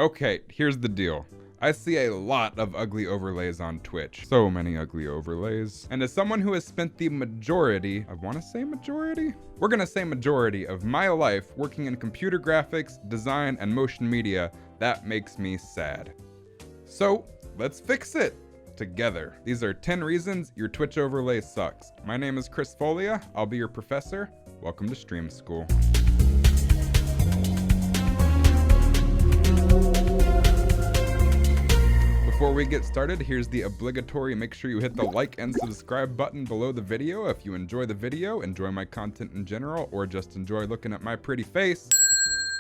Okay, here's the deal. I see a lot of ugly overlays on Twitch. So many ugly overlays. And as someone who has spent the majority, I want to say majority? We're going to say majority of my life working in computer graphics, design, and motion media, that makes me sad. So let's fix it together. These are 10 reasons your Twitch overlay sucks. My name is Chris Folea. I'll be your professor. Welcome to StreamSchool. Before we get started, here's the obligatory make sure you hit the like and subscribe button below the video if you enjoy the video, enjoy my content in general, or just enjoy looking at my pretty face.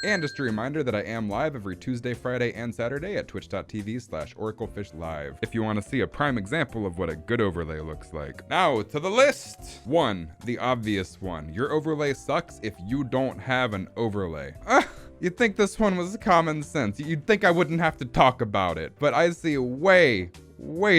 And just a reminder that I am live every Tuesday, Friday, and Saturday at twitch.tv/oraclefishlive if you want to see a prime example of what a good overlay looks like. Now to the list. 1, the obvious one. Your overlay sucks if you don't have an overlay. You'd think this one was common sense. You'd think I wouldn't have to talk about it, but I see way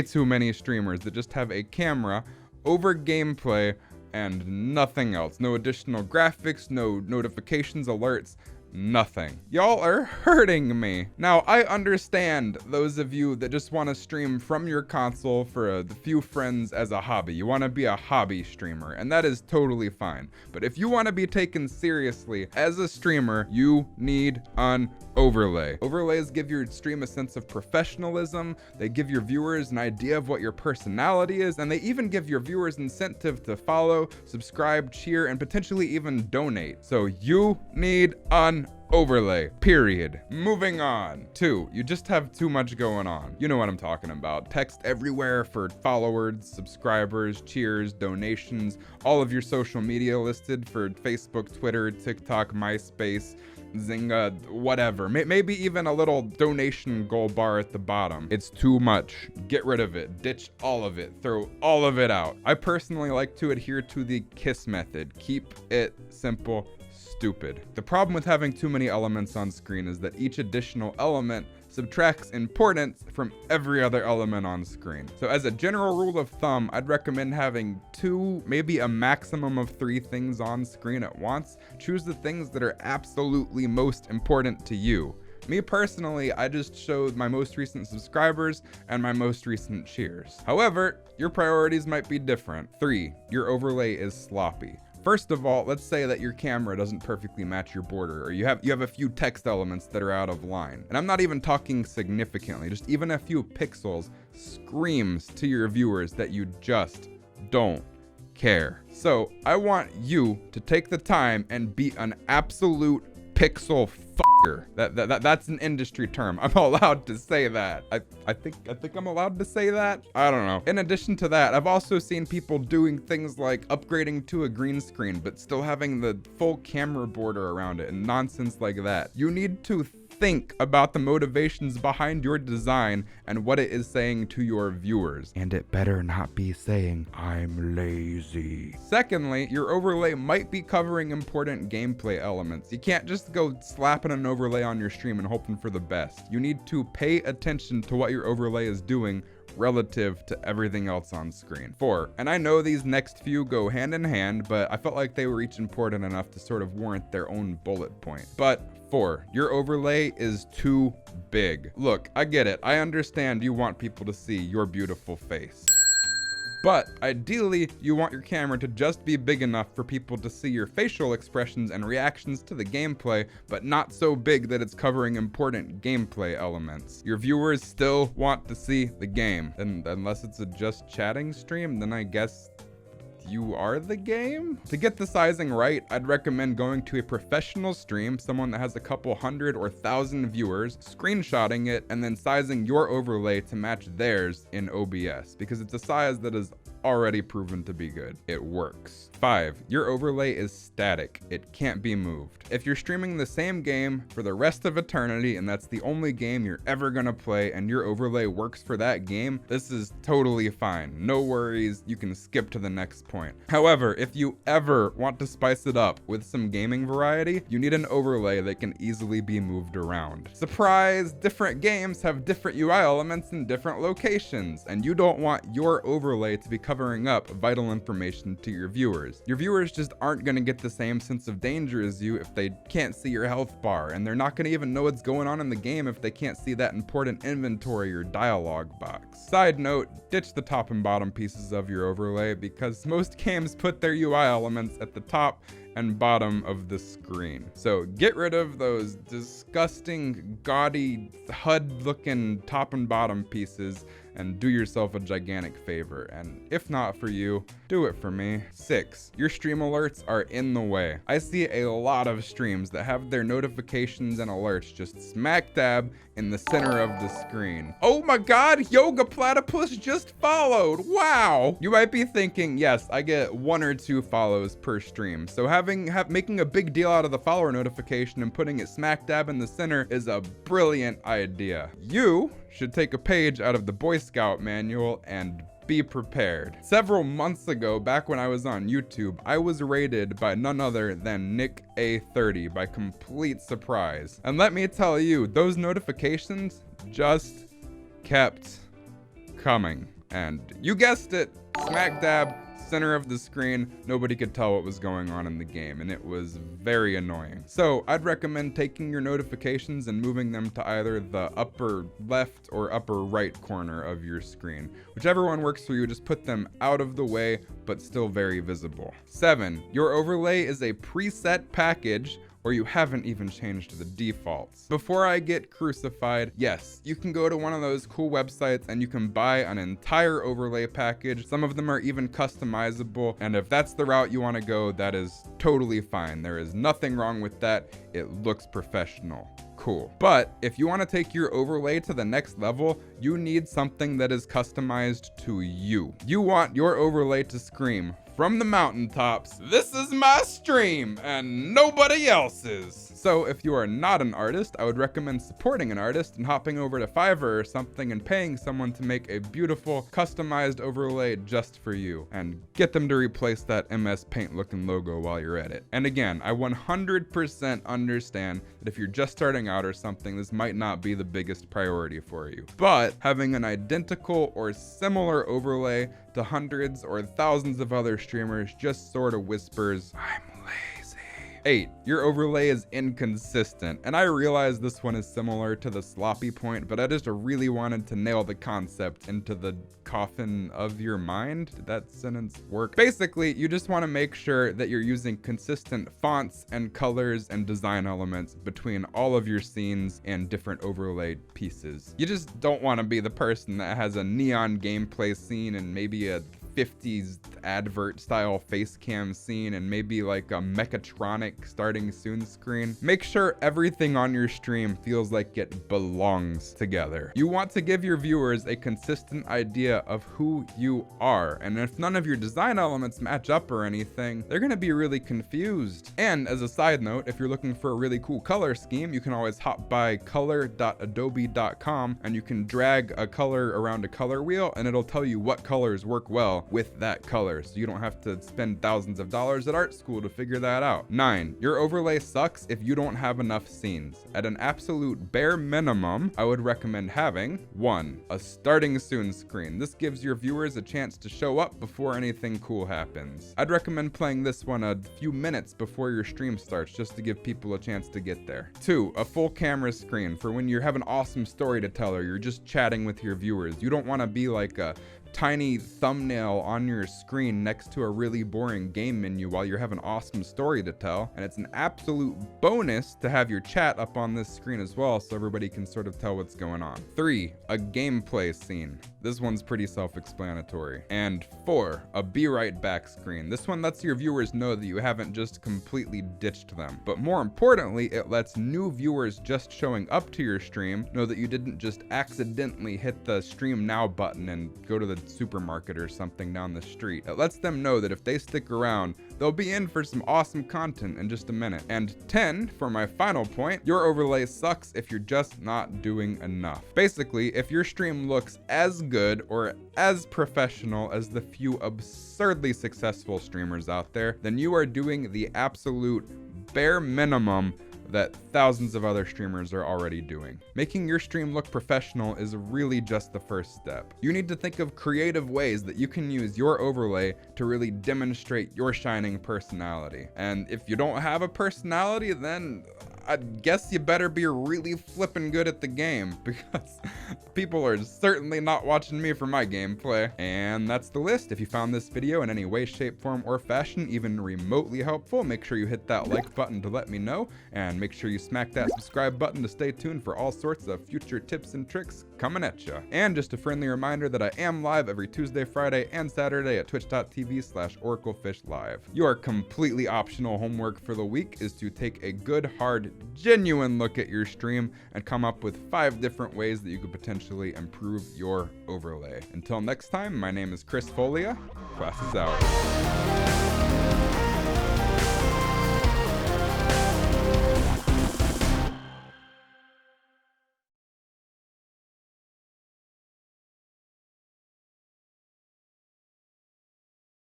too many streamers that just have a camera over gameplay and nothing else. No additional graphics, no notifications, alerts, nothing. Y'all are hurting me. Now, I understand those of you that just want to stream from your console for the few friends as a hobby. You want to be a hobby streamer, and that is totally fine. But if you want to be taken seriously as a streamer, you need an overlay. Overlays give your stream a sense of professionalism, they give your viewers an idea of what your personality is, and they even give your viewers incentive to follow, subscribe, cheer, and potentially even donate. So you need an overlay, period. Moving on. 2, you just have too much going on. You know what I'm talking about. Text everywhere for followers, subscribers, cheers, donations, all of your social media listed for Facebook, Twitter, TikTok, MySpace, Zynga, whatever. Maybe even a little donation goal bar at the bottom. It's too much. Get rid of it. Ditch all of it. Throw all of it out. I personally like to adhere to the KISS method. Keep it simple, stupid. The problem with having too many elements on screen is that each additional element subtracts importance from every other element on screen. So as a general rule of thumb, I'd recommend having 2, maybe a maximum of 3 things on screen at once. Choose the things that are absolutely most important to you. Me personally, I just showed my most recent subscribers and my most recent cheers. However, your priorities might be different. 3, your overlay is sloppy. First of all, let's say that your camera doesn't perfectly match your border, or you have a few text elements that are out of line. And I'm not even talking significantly, just even a few pixels screams to your viewers that you just don't care. So I want you to take the time and be an absolute pixel fucker. That's an industry term. I'm allowed to say that. I think I'm allowed to say that. I don't know. In addition to that, I've also seen people doing things like upgrading to a green screen, but still having the full camera border around it and nonsense like that. You need to think about the motivations behind your design and what it is saying to your viewers. And it better not be saying, I'm lazy. Secondly, your overlay might be covering important gameplay elements. You can't just go slapping an overlay on your stream and hoping for the best. You need to pay attention to what your overlay is doing relative to everything else on screen. 4, and I know these next few go hand in hand, but I felt like they were each important enough to sort of warrant their own bullet point. But 4, your overlay is too big. Look, I get it. I understand you want people to see your beautiful face. But ideally, you want your camera to just be big enough for people to see your facial expressions and reactions to the gameplay, but not so big that it's covering important gameplay elements. Your viewers still want to see the game. And unless it's a just chatting stream, then I guess you are the game? To get the sizing right, I'd recommend going to a professional stream, someone that has a couple hundred or 1,000 viewers, screenshotting it, and then sizing your overlay to match theirs in OBS, because it's a size that is already proven to be good. It works. 5, your overlay is static. It can't be moved. If you're streaming the same game for the rest of eternity and that's the only game you're ever gonna play and your overlay works for that game, this is totally fine. No worries, you can skip to the next point. However, if you ever want to spice it up with some gaming variety, you need an overlay that can easily be moved around. Surprise! Different games have different UI elements in different locations, and you don't want your overlay to be covering up vital information to your viewers. Your viewers just aren't going to get the same sense of danger as you if they can't see your health bar, and they're not going to even know what's going on in the game if they can't see that important inventory or dialogue box. Side note, ditch the top and bottom pieces of your overlay because most games put their UI elements at the top and bottom of the screen. So get rid of those disgusting, gaudy, HUD-looking top and bottom pieces and do yourself a gigantic favor. And if not for you, do it for me. 6, your stream alerts are in the way. I see a lot of streams that have their notifications and alerts just smack dab in the center of the screen. Oh my God, Yoga Platypus just followed. Wow. You might be thinking, yes, I get 1 or 2 follows per stream. So making a big deal out of the follower notification and putting it smack dab in the center is a brilliant idea. You should take a page out of the Boy Scout manual and be prepared. Several months ago, back when I was on YouTube, I was raided by none other than Nick A30 by complete surprise. And let me tell you, those notifications just kept coming. And you guessed it, smack dab, center of the screen, nobody could tell what was going on in the game, and it was very annoying. So I'd recommend taking your notifications and moving them to either the upper left or upper right corner of your screen. Whichever one works for you, just put them out of the way, but still very visible. 7, your overlay is a preset package or you haven't even changed the defaults. Before I get crucified, yes, you can go to one of those cool websites and you can buy an entire overlay package. Some of them are even customizable, and if that's the route you want to go, that is totally fine. There is nothing wrong with that. It looks professional. Cool. But if you want to take your overlay to the next level, you need something that is customized to you. You want your overlay to scream from the mountaintops, "This is my stream and nobody else's." So if you are not an artist, I would recommend supporting an artist and hopping over to Fiverr or something and paying someone to make a beautiful customized overlay just for you and get them to replace that MS Paint looking logo while you're at it. And again, I 100% understand that if you're just starting out or something, this might not be the biggest priority for you. But having an identical or similar overlay to hundreds or thousands of other streamers just sort of whispers, "I'm lazy." 8, your overlay is inconsistent. And I realize this one is similar to the sloppy point, but I just really wanted to nail the concept into the coffin of your mind. Did that sentence work? Basically, you just want to make sure that you're using consistent fonts and colors and design elements between all of your scenes and different overlay pieces. You just don't want to be the person that has a neon gameplay scene and maybe a 50s advert style face cam scene and maybe like a mechatronic starting soon screen. Make sure everything on your stream feels like it belongs together. You want to give your viewers a consistent idea of who you are, and if none of your design elements match up or anything, they're gonna be really confused. And as a side note, if you're looking for a really cool color scheme, you can always hop by color.adobe.com and you can drag a color around a color wheel and it'll tell you what colors work well with that color, so you don't have to spend thousands of dollars at art school to figure that out. 9, your overlay sucks if you don't have enough scenes. At an absolute bare minimum, I would recommend having 1, a starting soon screen. This gives your viewers a chance to show up before anything cool happens. I'd recommend playing this one a few minutes before your stream starts just to give people a chance to get there. 2, a full camera screen for when you have an awesome story to tell or you're just chatting with your viewers. You don't want to be like a tiny thumbnail on your screen next to a really boring game menu while you have an awesome story to tell. And it's an absolute bonus to have your chat up on this screen as well so everybody can sort of tell what's going on. 3, a gameplay scene. This one's pretty self-explanatory. And 4, a be right back screen. This one lets your viewers know that you haven't just completely ditched them. But more importantly, it lets new viewers just showing up to your stream know that you didn't just accidentally hit the stream now button and go to the supermarket or something down the street. It lets them know that if they stick around, they'll be in for some awesome content in just a minute. And 10, for my final point, your overlay sucks if you're just not doing enough. Basically, if your stream looks as good or as professional as the few absurdly successful streamers out there, then you are doing the absolute bare minimum that thousands of other streamers are already doing. Making your stream look professional is really just the first step. You need to think of creative ways that you can use your overlay to really demonstrate your shining personality. And if you don't have a personality, then I guess you better be really flippin' good at the game, because people are certainly not watching me for my gameplay. And that's the list. If you found this video in any way, shape, form, or fashion even remotely helpful, make sure you hit that like button to let me know, and make sure you smack that subscribe button to stay tuned for all sorts of future tips and tricks coming at ya. And just a friendly reminder that I am live every Tuesday, Friday, and Saturday at twitch.tv/oraclefishlive. Your completely optional homework for the week is to take a good, hard, genuine look at your stream and come up with 5 different ways that you could potentially improve your overlay. Until next time, my name is Chris Folea. Class is out.